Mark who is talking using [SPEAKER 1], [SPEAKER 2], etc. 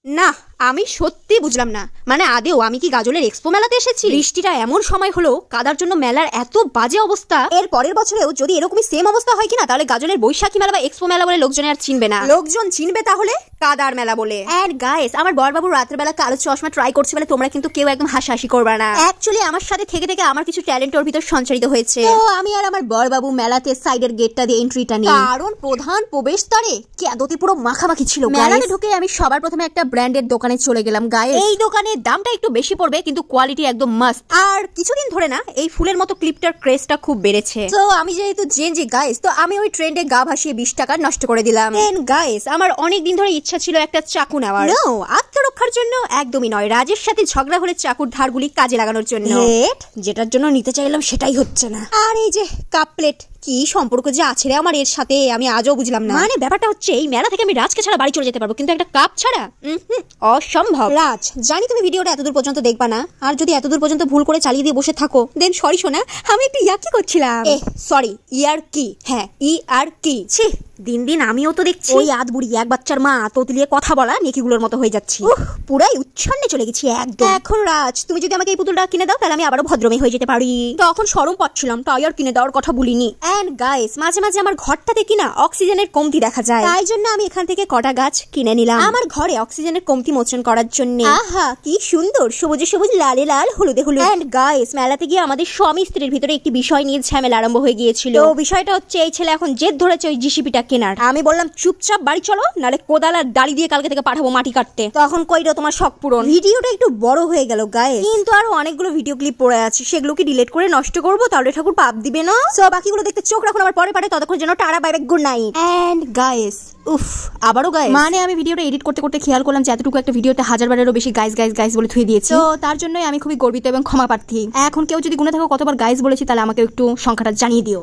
[SPEAKER 1] না আমি সত্যি বুঝলাম না, মানে আদেও আমি কি গাজলের এক্সপো মেলাতে এসেছি? বৃষ্টিটা এমন সময় হলো কাদার জন্য মেলার এত বাজে অবস্থা। এর পরের বছরেও যদি এরকমই সেম অবস্থা হয় কিনা, তাহলে গাজলের বৈশাখী মেলা বা এক্সপো মেলা বলে লোকজন আর চিনবে না। লোকজন চিনবে তাহলে কাদার মেলা বলে। এন্ড গাইস, আমার বড়বাবু রাতের বেলা কালো চশমা ট্রাই করছে বলে তোমরা কিন্তু কেউ একদম হাসাহাসি করবে না। অ্যাকচুয়ালি আমার সাথে থেকে থেকে আমার কিছু ট্যালেন্ট ওর ভিতর সঞ্চারিত হয়েছে, তো আমি আর আমার বড়বাবু মেলাতে সাইডের গেটটা দিয়ে এন্ট্রিটা নিই, কারণ প্রধান প্রবেশদ্বারে কেদোতে পুরো মাখামাখি ছিল। মেলাতে ঢুকে আমি সবার প্রথমে একটা ব্র্যান্ডের দোকানে চলে গেলাম। এই দোকানের দামটা একটু বেশি পড়বে কিন্তু কোয়ালিটি একদম মাস্ট। আর কিছুদিন ধরে না এই ফুলের মতো ক্লিপটার ক্রেজটা খুব বেড়েছে। তো আমি যেহেতু জেনজি গাইস, তো আমি ওই ট্রেন্ডে গা ভাসিয়ে 20 টাকা নষ্ট করে দিলাম। দেন গাইস, আমার অনেক দিন ধরে ইচ্ছা ছিল একটা চাকু নেওয়ার। নো, আত্মরক্ষার জন্য একদমই নয়, রাজের সাথে ঝগড়া হলে চাকুর ধারগুলি কাজে লাগানোর জন্য। যেটার জন্য নিতে চাইলাম সেটাই হচ্ছে না। আর এই যে কাপ প্লেট, কি সম্পর্ক যে আছে রে আমার এর সাথে, আমি আজও বুঝলাম না। মানে ব্যাপারটা হচ্ছে এই মেলা থেকে আমি রাজকে ছাড়া বাড়ি চলে যেতে পারবো, কিন্তু একটা কাপ ছাড়া অসম্ভব। রাজ, জানি তুমি ভিডিওটা এতদূর পর্যন্ত দেখবা না, আর যদি এতদূর পর্যন্ত ভুল করে চালিয়ে দিয়ে বসে থাকো দেন সরি শোনা, আমি একটু ইয়ার্কি করছিলাম। সরি, ইয়ার্কি, হ্যাঁ ইয়ার্কি। ছি, দিন দিন আমিও তো দেখছি ওই আদবুড়ি এক বাচ্চার মা তোতলিয়ে কথা বলা নেকিগুলোর মতো হয়ে যাচ্ছি। পুরাই উচ্ছন্নে চলে গেছি একদম। এখন রাজ, তুমি যদি আমাকে এই পুতুলটা কিনে দাও তাহলে আমি আবারও ভদ্রমে হয়ে যেতে পারি। তখন শরম পাচ্ছিলাম তাই আর কিনে দেওয়ার কথা বলিনি। এন্ড গাইস, মাঝে মাঝে আমার ঘরটাতে কিনা অক্সিজেনের কমতি দেখা যায়, তাই জন্য আমি এখান থেকে কটা গাছ কিনে নিলাম আমার ঘরে অক্সিজেনের কমতি মোচন করার জন্য। আহা কি সুন্দর, সবুজে সবুজ, লালে লাল, হলুদে হলুদ। এন্ড গাইস, মেলাতে গিয়ে আমাদের স্বামী স্ত্রীর ভিতরে একটি বিষয় নিয়ে ঝামেলা আরম্ভ হয়ে গিয়েছিল। তো বিষয়টা হচ্ছে এই ছেলে এখন জেদ ধরেছে ওই জিসিপিটা কেনার। আমি বললাম চুপচাপ বাড়ি চলো, নালে কোদাল আর দাড়ি দিয়ে কালকে থেকে পাঠাবো মাটি কাটতে। তখন কইরো তোমার শখ পূরণ। ভিডিওটা একটু বড় হয়ে গেল গাইস, কিন্তু আরো অনেকগুলো ভিডিও ক্লিপ পড়ে আছে, সেগুলো কি ডিলিট করে নষ্ট করবো? তাহলে ঠাকুর পাপ দিবে না। সো বাকিগুলো দেখতে চোখ রাখুন আমার পরে পারে, ততক্ষণ যেন ta ta bye bye, good night. And guys, আবারও গাইস, মানে আমি ভিডিওটা এডিট করতে করতে খেয়াল করলাম যে এতটুকু একটা ভিডিওতে 1000 বারেরও বেশি গাইস গাইস গাইস বলে থুয়ে দিয়েছি। তো তার জন্যই আমি খুবই গর্বিত এবং ক্ষমা প্রার্থী। এখন কেউ যদি গুনে থাকো কতবার গাইস বলেছি তাহলে আমাকে একটু সংখ্যাটা জানিয়ে দিও।